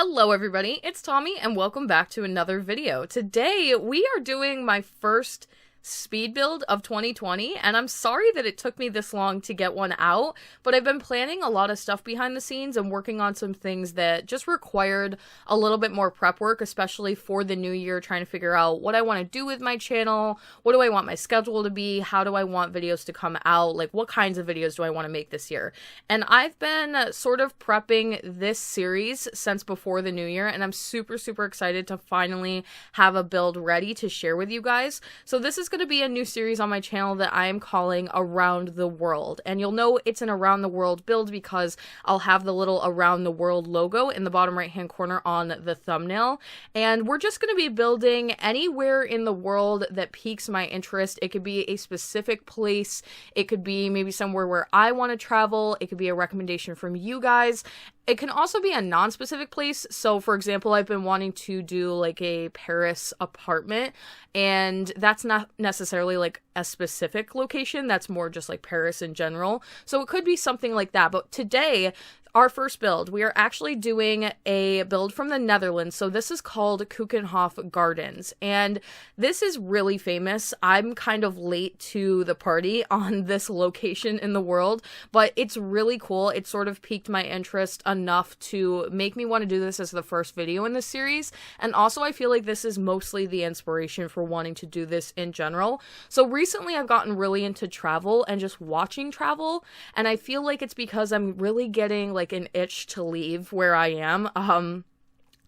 Hello everybody, it's Tommy and welcome back to another video. Today we are doing my first speed build of 2020, and I'm sorry that it took me this long to get one out, but I've been planning a lot of stuff behind the scenes and working on some things that just required a little bit more prep work, especially for the new year, trying to figure out what I want to do with my channel, what do I want my schedule to be, how do I want videos to come out, like what kinds of videos do I want to make this year. And I've been sort of prepping this series since before the new year, and I'm super excited to finally have a build ready to share with you guys. So this is going to be a new series on my channel that I am calling Around the World, and you'll know it's an Around the World build because I'll have the little Around the World logo in the bottom right hand corner on the thumbnail. And we're just going to be building anywhere in the world that piques my interest. It could be a specific place, it could be maybe somewhere where I want to travel, it could be a recommendation from you guys. It can also be a non-specific place. So for example, I've been wanting to do like a Paris apartment, and that's not necessarily like a specific location, that's more just like Paris in general. So it could be something like that. But today, our first build, we are actually doing a build from the Netherlands. So this is called Keukenhof Gardens, and this is really famous. I'm kind of late to the party on this location in the world, but it's really cool. It sort of piqued my interest enough to make me want to do this as the first video in this series. And also I feel like this is mostly the inspiration for wanting to do this in general. So recently I've gotten really into travel and just watching travel, and I feel like it's because I'm really getting like an itch to leave where I am.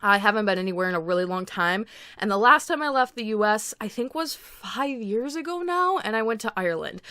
I haven't been anywhere in a really long time, and the last time I left the US, I think was 5 years ago now, and I went to Ireland,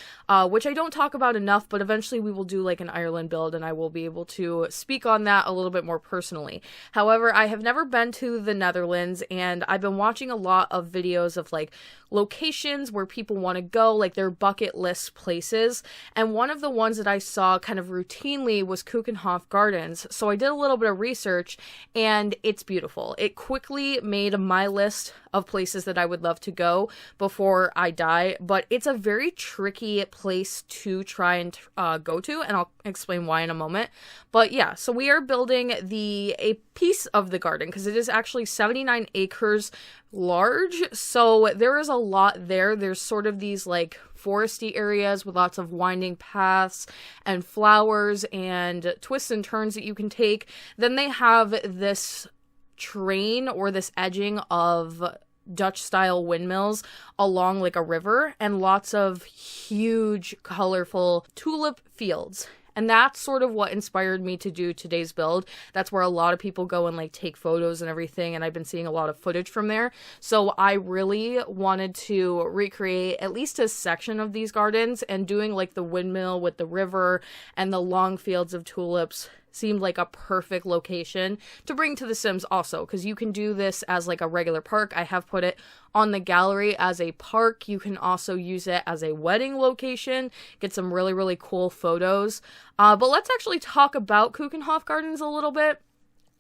which I don't talk about enough, but eventually we will do like an Ireland build, and I will be able to speak on that a little bit more personally. However, I have never been to the Netherlands, and I've been watching a lot of videos of like locations where people want to go, like their bucket list places, and one of the ones that I saw kind of routinely was Keukenhof Gardens. So I did a little bit of research, and it's beautiful. It quickly made my list of places that I would love to go before I die, but it's a very tricky place to try and go to, and I'll explain why in a moment. But yeah, so we are building a piece of the garden because it is actually 79 acres large, so there is a lot there. There's sort of these like foresty areas with lots of winding paths and flowers and twists and turns that you can take. Then they have this terrain or this edging of Dutch style windmills along like a river, and lots of huge colorful tulip fields. And that's sort of what inspired me to do today's build. That's where a lot of people go and like take photos and everything, and I've been seeing a lot of footage from there. So I really wanted to recreate at least a section of these gardens, and doing like the windmill with the river and the long fields of tulips seemed like a perfect location to bring to The Sims also, because you can do this as like a regular park. I have put it on the gallery as a park. You can also use it as a wedding location, get some really cool photos. But let's actually talk about Keukenhof Gardens a little bit.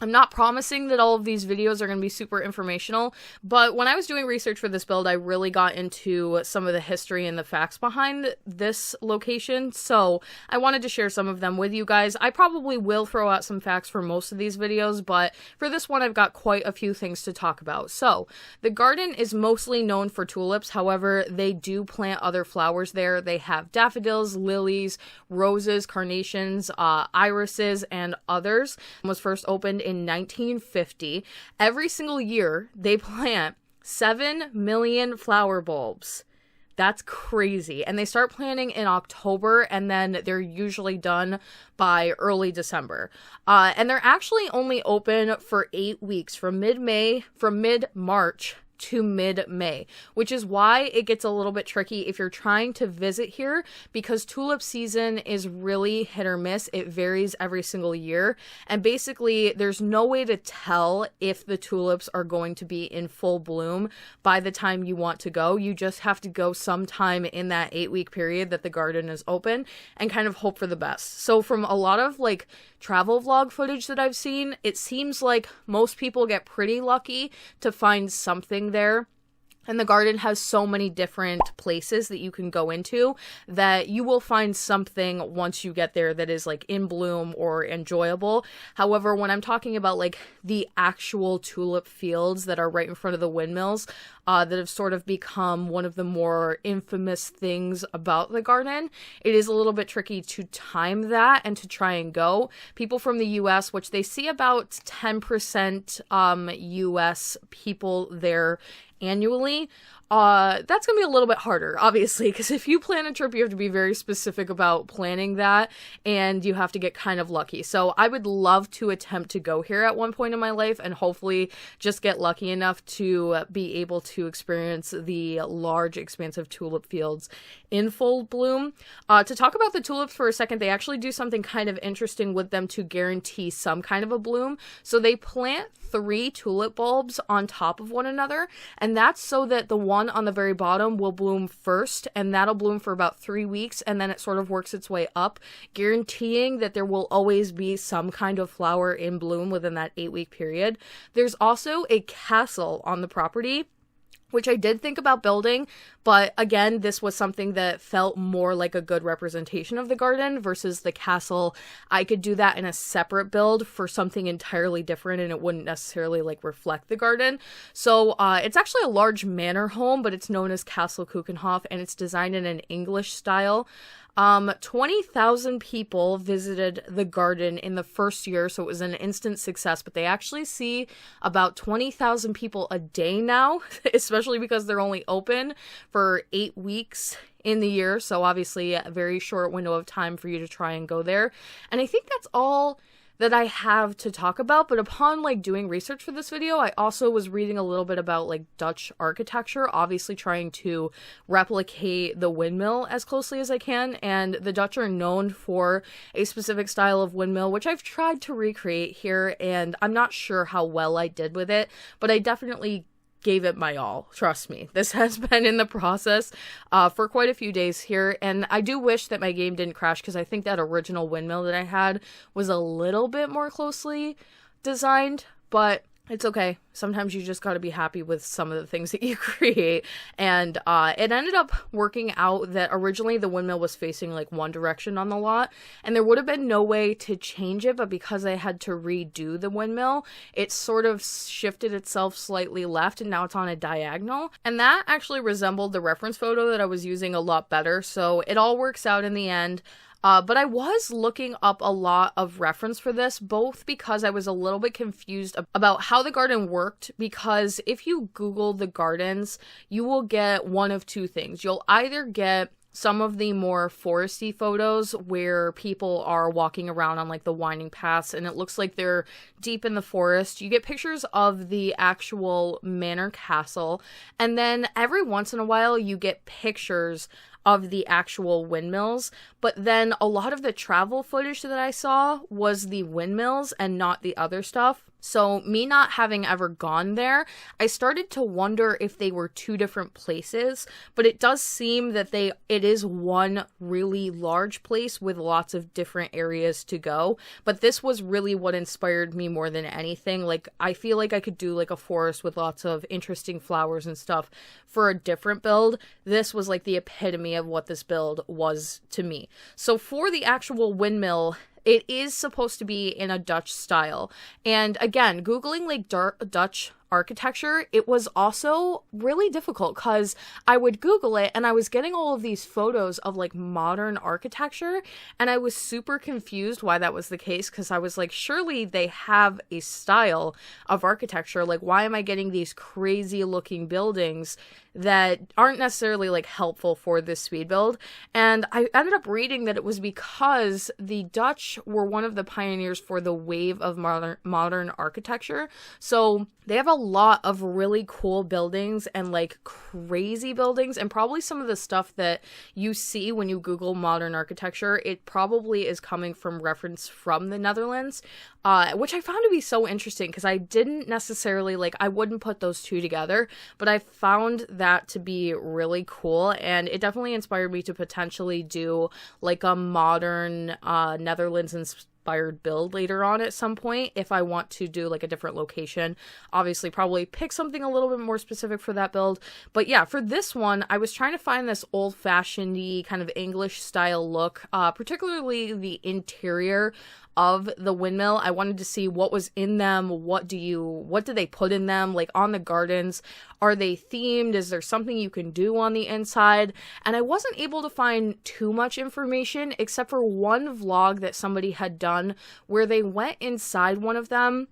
I'm not promising that all of these videos are going to be super informational, but when I was doing research for this build, I really got into some of the history and the facts behind this location, so I wanted to share some of them with you guys. I probably will throw out some facts for most of these videos, but for this one, I've got quite a few things to talk about. So, the garden is mostly known for tulips. However, they do plant other flowers there. They have daffodils, lilies, roses, carnations, irises, and others. It was first opened in 1950. Every single year, they plant 7 million flower bulbs. That's crazy. And they start planting in October, and then they're usually done by early December. And they're actually only open for 8 weeks, from mid-March to mid-May, which is why it gets a little bit tricky if you're trying to visit here, because tulip season is really hit or miss. It varies every single year, and basically there's no way to tell if the tulips are going to be in full bloom by the time you want to go. You just have to go sometime in that 8-week period that the garden is open and kind of hope for the best. So from a lot of like travel vlog footage that I've seen, it seems like most people get pretty lucky to find something there And the garden has so many different places that you can go into that you will find something once you get there that is like in bloom or enjoyable. However, when I'm talking about like the actual tulip fields that are right in front of the windmills, that have sort of become one of the more infamous things about the garden, it is a little bit tricky to time that and to try and go. People from the US, which they see about 10% US people there annually, that's gonna be a little bit harder, obviously, because if you plan a trip, you have to be very specific about planning that, and you have to get kind of lucky. So I would love to attempt to go here at one point in my life, and hopefully just get lucky enough to be able to experience the large, expansive tulip fields in full bloom. To talk about the tulips for a second, they actually do something kind of interesting with them to guarantee some kind of a bloom. So they plant 3 tulip bulbs on top of one another, and that's so that the one on the very bottom will bloom first, and that'll bloom for about 3 weeks, and then it sort of works its way up, guaranteeing that there will always be some kind of flower in bloom within that 8-week period. There's also a castle on the property, which I did think about building, but again, this was something that felt more like a good representation of the garden versus the castle. I could do that in a separate build for something entirely different, and it wouldn't necessarily like reflect the garden. So it's actually a large manor home, but it's known as Castle Keukenhof, and it's designed in an English style. 20,000 people visited the garden in the first year, so it was an instant success, but they actually see about 20,000 people a day now, especially because they're only open for 8 weeks in the year, so obviously a very short window of time for you to try and go there. And I think that's all that I have to talk about, but upon like doing research for this video, I also was reading a little bit about like Dutch architecture, obviously trying to replicate the windmill as closely as I can, and the Dutch are known for a specific style of windmill, which I've tried to recreate here, and I'm not sure how well I did with it, but I definitely gave it my all. Trust me, this has been in the process for quite a few days here, and I do wish that my game didn't crash, because I think that original windmill that I had was a little bit more closely designed, but it's okay. Sometimes you just got to be happy with some of the things that you create. And it ended up working out that originally the windmill was facing like one direction on the lot, and there would have been no way to change it, but because I had to redo the windmill, it sort of shifted itself slightly left, and now it's on a diagonal. And that actually resembled the reference photo that I was using a lot better, so it all works out in the end. But I was looking up a lot of reference for this, both because I was a little bit confused about how the garden worked, because if you Google the gardens, you will get one of two things. You'll either get some of the more foresty photos where people are walking around on like the winding paths and it looks like they're deep in the forest. You get pictures of the actual manor castle, and then every once in a while you get pictures of the actual windmills, but then a lot of the travel footage that I saw was the windmills and not the other stuff. So me not having ever gone there, I started to wonder if they were two different places, but it does seem that it is one really large place with lots of different areas to go. But this was really what inspired me more than anything. Like, I feel like I could do like a forest with lots of interesting flowers and stuff for a different build. This was like the epitome of what this build was to me. So for the actual windmill, it is supposed to be in a Dutch style. And again, Googling like Dutch architecture, it was also really difficult because I would Google it and I was getting all of these photos of like modern architecture, and I was super confused why that was the case, because I was like, surely they have a style of architecture. Like, why am I getting these crazy looking buildings that aren't necessarily like helpful for this speed build? And I ended up reading that it was because the Dutch were one of the pioneers for the wave of modern architecture. So they have a lot of really cool buildings and like crazy buildings, and probably some of the stuff that you see when you Google modern architecture, it probably is coming from reference from the Netherlands, which I found to be so interesting, because I didn't necessarily like, I wouldn't put those two together, but I found that to be really cool, and it definitely inspired me to potentially do like a modern Netherlands inspired build later on at some point if I want to do like a different location. Obviously probably pick something a little bit more specific for that build. But yeah, for this one, I was trying to find this old-fashioned-y kind of English style look, particularly the interior of the windmill. I wanted to see what was in them. What do they put in them? Like on the gardens, are they themed? Is there something you can do on the inside? And I wasn't able to find too much information except for one vlog that somebody had done where they went inside one of them.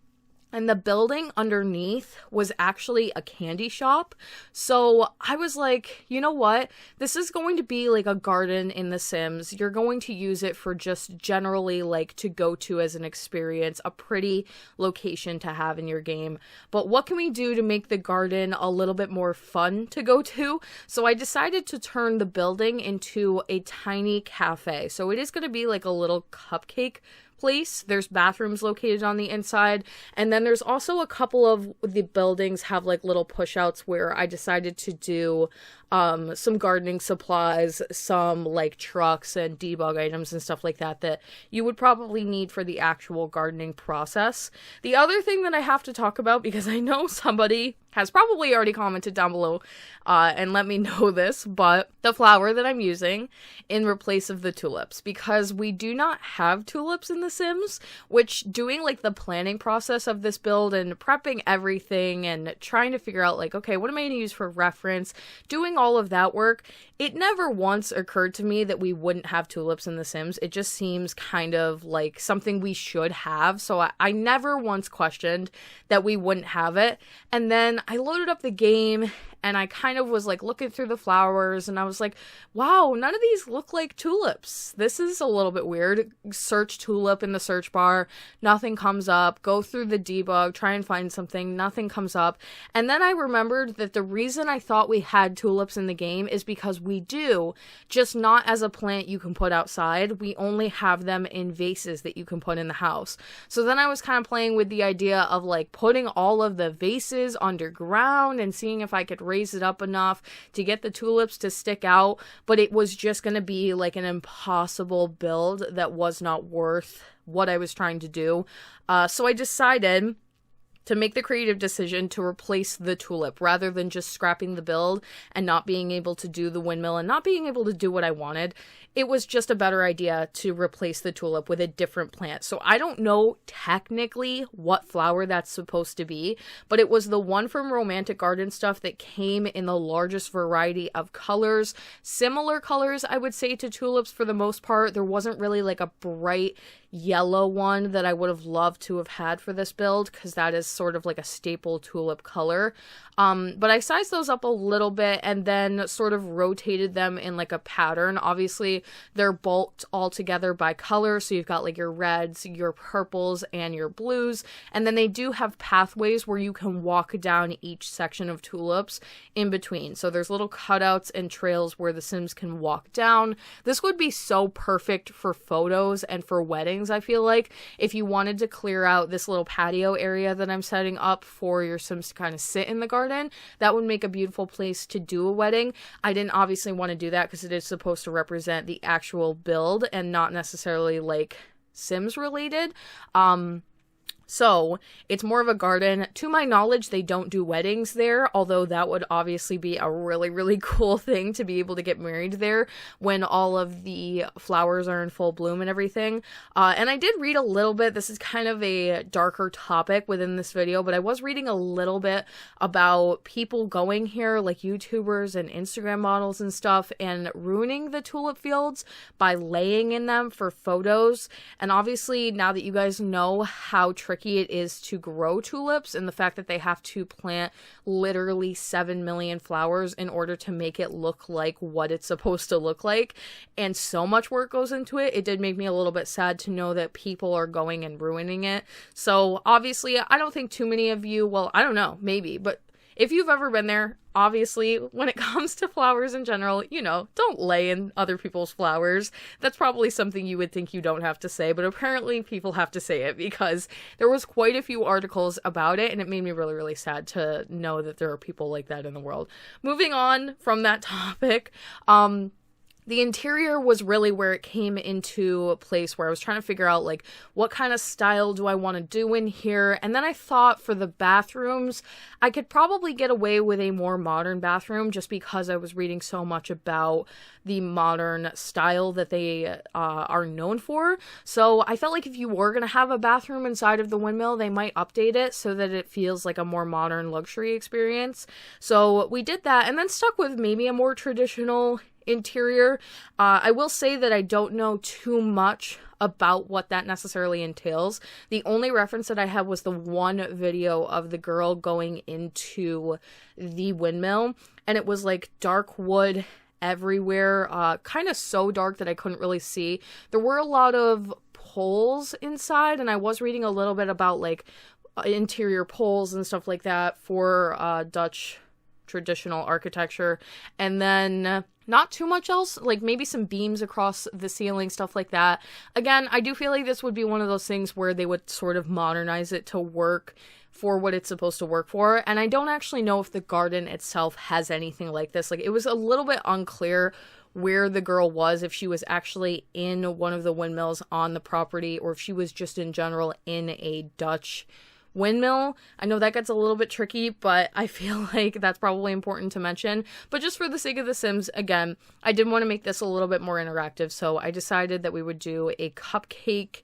And the building underneath was actually a candy shop. So I was like, you know what? This is going to be like a garden in The Sims. You're going to use it for just generally like to go to as an experience, a pretty location to have in your game. But what can we do to make the garden a little bit more fun to go to? So I decided to turn the building into a tiny cafe. So it is going to be like a little cupcake place. There's bathrooms located on the inside, and then there's also a couple of the buildings have like little push outs where I decided to do some gardening supplies, some like trucks and debug items and stuff like that that you would probably need for the actual gardening process. The other thing that I have to talk about, because I know somebody has probably already commented down below and let me know this, but the flower that I'm using in replace of the tulips, because we do not have tulips in The Sims, which doing like the planning process of this build and prepping everything and trying to figure out like, okay, what am I going to use for reference, doing all of that work, it never once occurred to me that we wouldn't have tulips in The Sims. It just seems kind of like something we should have. So I never once questioned that we wouldn't have it. And then I loaded up the game and I kind of was like looking through the flowers and I was like, wow, none of these look like tulips. This is a little bit weird. Search tulip in the search bar, nothing comes up. Go through the debug, try and find something, nothing comes up. And then I remembered that the reason I thought we had tulips in the game is because we do, just not as a plant you can put outside. We only have them in vases that you can put in the house. So then I was kind of playing with the idea of like putting all of the vases underground and seeing if I could raise it up enough to get the tulips to stick out, but it was just going to be like an impossible build that was not worth what I was trying to do. So I decided to make the creative decision to replace the tulip rather than just scrapping the build and not being able to do the windmill and not being able to do what I wanted. It was just a better idea to replace the tulip with a different plant. So I don't know technically what flower that's supposed to be, but it was the one from Romantic Garden Stuff that came in the largest variety of colors. Similar colors, I would say, to tulips for the most part. There wasn't really like a bright yellow one that I would have loved to have had for this build, because that is sort of like a staple tulip color. But I sized those up a little bit and then sort of rotated them in like a pattern. Obviously, they're bulked all together by color, so you've got like your reds, your purples, and your blues, and then they do have pathways where you can walk down each section of tulips in between. So there's little cutouts and trails where the Sims can walk down. This would be so perfect for photos and for weddings, I feel like. If you wanted to clear out this little patio area that I'm setting up for your Sims to kind of sit in the garden, that would make a beautiful place to do a wedding. I didn't obviously want to do that because it is supposed to represent the actual build and not necessarily like Sims related. So it's more of a garden. To my knowledge, they don't do weddings there, although that would obviously be a really, really cool thing to be able to get married there when all of the flowers are in full bloom and everything. And I did read a little bit. This is kind of a darker topic within this video, but I was reading a little bit about people going here, like YouTubers and Instagram models and stuff, and ruining the tulip fields by laying in them for photos. And obviously, now that you guys know how tricky it is to grow tulips and the fact that they have to plant literally 7 million flowers in order to make it look like what it's supposed to look like, and so much work goes into it, it did make me a little bit sad to know that people are going and ruining it. So obviously, I don't think too many of you, well, I don't know, maybe, but if you've ever been there, obviously, when it comes to flowers in general, you know, don't lay in other people's flowers. That's probably something you would think you don't have to say, but apparently people have to say it because there was quite a few articles about it, and it made me really, really sad to know that there are people like that in the world. Moving on from that topic, The interior was really where it came into place, where I was trying to figure out like what kind of style do I want to do in here. And then I thought for the bathrooms, I could probably get away with a more modern bathroom just because I was reading so much about the modern style that they are known for. So I felt like if you were going to have a bathroom inside of the windmill, they might update it so that it feels like a more modern luxury experience. So we did that and then stuck with maybe a more traditional interior. I will say that I don't know too much about what that necessarily entails. The only reference that I had was the one video of the girl going into the windmill, and it was like dark wood everywhere, kind of so dark that I couldn't really see. There were a lot of poles inside, and I was reading a little bit about like interior poles and stuff like that for Dutch traditional architecture, and then not too much else, like maybe some beams across the ceiling, stuff like that. Again, I do feel like this would be one of those things where they would sort of modernize it to work for what it's supposed to work for, and I don't actually know if the garden itself has anything like this. Like, it was a little bit unclear where the girl was, if she was actually in one of the windmills on the property, or if she was just in general in a Dutch windmill. I know that gets a little bit tricky, but I feel like that's probably important to mention. But just for the sake of The Sims, again, I did want to make this a little bit more interactive, so I decided that we would do a cupcake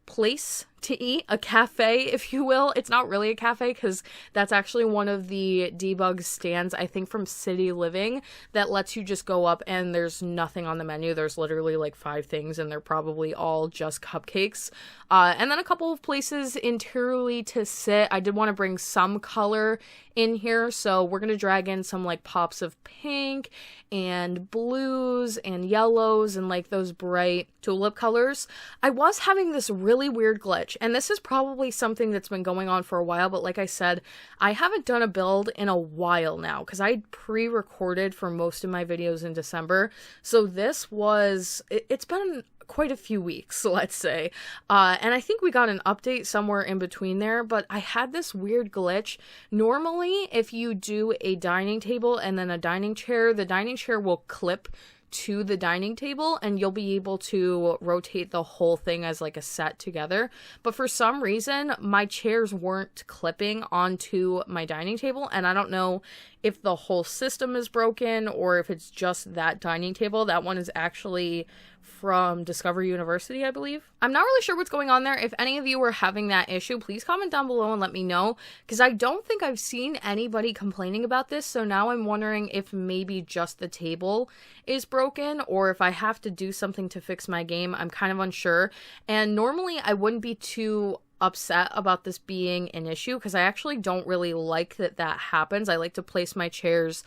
place to eat, a cafe, if you will. It's not really a cafe because that's actually one of the debug stands, I think, from City Living that lets you just go up and there's nothing on the menu. There's literally like 5 things and they're probably all just cupcakes. And then a couple of places interiorly to sit. I did want to bring some color in here, so we're going to drag in some like pops of pink and blues and yellows and like those bright tulip colors. I was having this really weird glitch, and this is probably something that's been going on for a while, but like I said, I haven't done a build in a while now because I pre-recorded for most of my videos in December. So this was, it's been quite a few weeks, let's say. And I think we got an update somewhere in between there, but I had this weird glitch. Normally, if you do a dining table and then a dining chair, the dining chair will clip to the dining table and you'll be able to rotate the whole thing as like a set together. But for some reason, my chairs weren't clipping onto my dining table, and I don't know if the whole system is broken or if it's just that dining table. That one is actually from Discovery University, I believe. I'm not really sure what's going on there. If any of you are having that issue, please comment down below and let me know, because I don't think I've seen anybody complaining about this. So now I'm wondering if maybe just the table is broken or if I have to do something to fix my game. I'm kind of unsure. And normally I wouldn't be too upset about this being an issue because I actually don't really like that happens. I like to place my chairs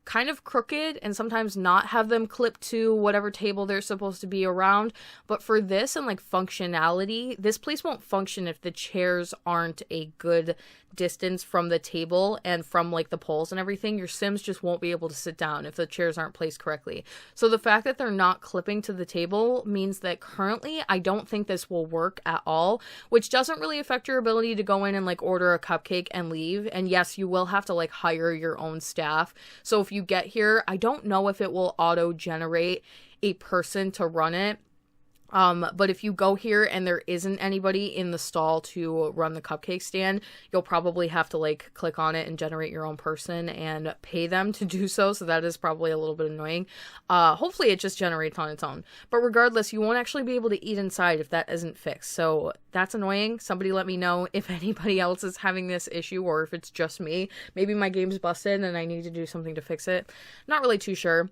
kind of crooked and sometimes not have them clipped to whatever table they're supposed to be around. But for this and like functionality, this place won't function if the chairs aren't a good distance from the table and from like the poles and everything. Your Sims just won't be able to sit down if the chairs aren't placed correctly. So the fact that they're not clipping to the table means that currently I don't think this will work at all, which doesn't really affect your ability to go in and like order a cupcake and leave. And yes, you will have to like hire your own staff. So if you get here, I don't know if it will auto generate a person to run it. But if you go here and there isn't anybody in the stall to run the cupcake stand, you'll probably have to like click on it and generate your own person and pay them to do so. So that is probably a little bit annoying. Hopefully it just generates on its own. But regardless, you won't actually be able to eat inside if that isn't fixed. So that's annoying. Somebody let me know if anybody else is having this issue or if it's just me. Maybe my game's busted and I need to do something to fix it. Not really too sure.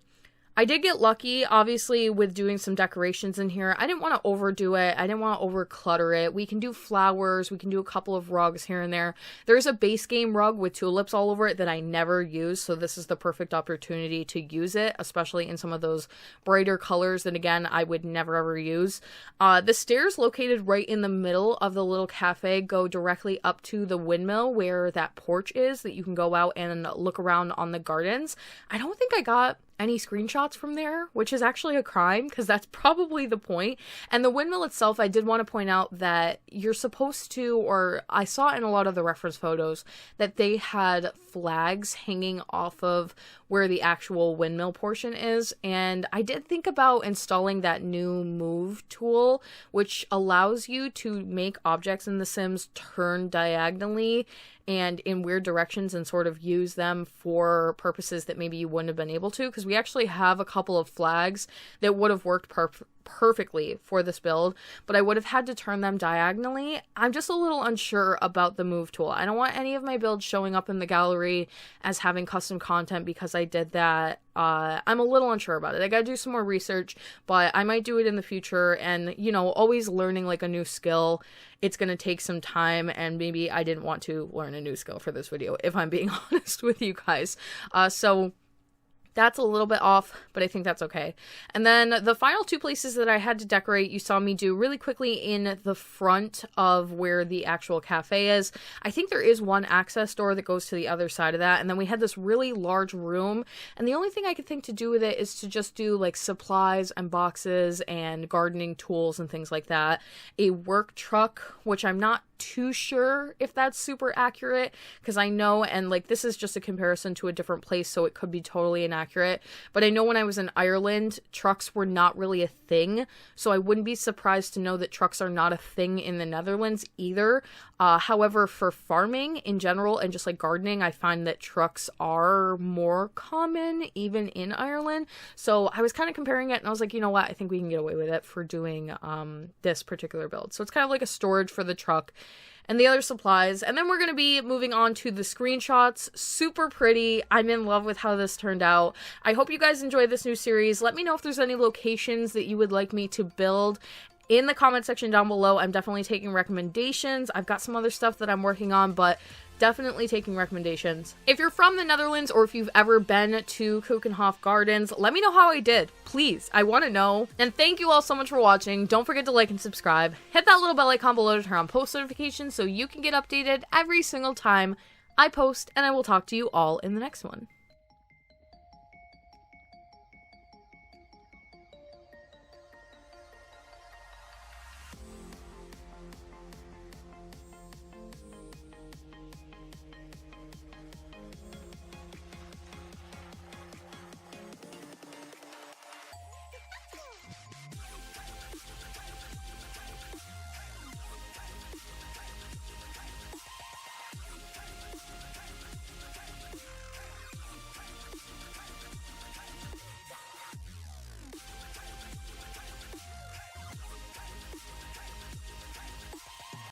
I did get lucky, obviously, with doing some decorations in here. I didn't want to overdo it. I didn't want to overclutter it. We can do flowers. We can do a couple of rugs here and there. There's a base game rug with tulips all over it that I never use, so this is the perfect opportunity to use it, especially in some of those brighter colors that, again, I would never ever use. The stairs located right in the middle of the little cafe go directly up to the windmill where that porch is that you can go out and look around on the gardens. I don't think I got any screenshots from there, which is actually a crime because that's probably the point. And the windmill itself, I did want to point out that you're supposed to, or I saw in a lot of the reference photos, that they had flags hanging off of where the actual windmill portion is. And I did think about installing that new move tool, which allows you to make objects in The Sims turn diagonally and in weird directions and sort of use them for purposes that maybe you wouldn't have been able to, because we actually have a couple of flags that would have worked perfectly for this build, but I would have had to turn them diagonally. I'm just a little unsure about the move tool. I don't want any of my builds showing up in the gallery as having custom content because I did that. I'm a little unsure about it. I gotta do some more research, but I might do it in the future. And, you know, always learning like a new skill, it's gonna take some time, and maybe I didn't want to learn a new skill for this video, if I'm being honest with you guys. So that's a little bit off, but I think that's okay. And then the final two places that I had to decorate, you saw me do really quickly in the front of where the actual cafe is. I think there is one access door that goes to the other side of that. And then we had this really large room. And the only thing I could think to do with it is to just do like supplies and boxes and gardening tools and things like that. A work truck, which I'm not too sure if that's super accurate, because I know, and like this is just a comparison to a different place, so it could be totally inaccurate, but I know when I was in Ireland, trucks were not really a thing, so I wouldn't be surprised to know that trucks are not a thing in the Netherlands either. However, for farming in general and just like gardening, I find that trucks are more common even in Ireland, so I was kind of comparing it and I was like, you know what, I think we can get away with it for doing this particular build. So it's kind of like a storage for the truck and the other supplies. And then we're going to be moving on to the screenshots. Super pretty. I'm in love with how this turned out. I hope you guys enjoy this new series. Let me know if there's any locations that you would like me to build in the comment section down below. I'm definitely taking recommendations. I've got some other stuff that I'm working on, but definitely taking recommendations. If you're from the Netherlands or if you've ever been to Keukenhof Gardens, let me know how I did. Please, I want to know. And thank you all so much for watching. Don't forget to like and subscribe. Hit that little bell icon below to turn on post notifications so you can get updated every single time I post, and I will talk to you all in the next one.